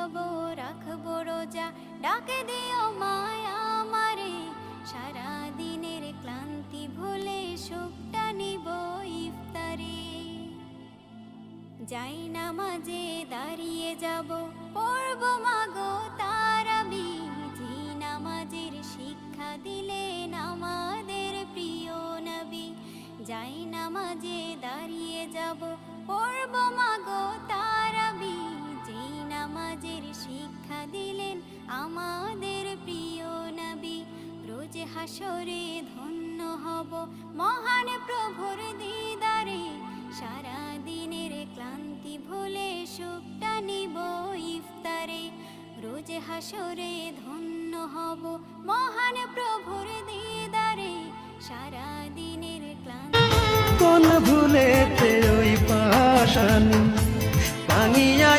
হব রাখবো রোজা, ডাকে দিও মায়া আমারে, সারা দিনের ক্লান্তি ভুলে সুখটা নিব ইফতারে। যাই নামাজে দাঁড়িয়ে যাব, পড়ব মাগো তারাবি, যে নামাজের শিক্ষা দিলেন আমাদের প্রিয় নবী। যাই নামাজে দাঁড়িয়ে যাব, পড়ব মাগো তারাবি, যে নামাজের শিক্ষা দিলেন আমাদের প্রিয় নবী। রোজ হাসরে ধন্য হব মহান প্রভুর দিদারে, সারা দিনের ক্লান্তি ভুলে সুখটা নিব ইফতারে। রোজ হাসরে ধন্য হব মহান প্রভুর দিদারে, সারা দিনের ক্লান্তি কোন ভুলেতে ওই পাশানি ভাঙিয়া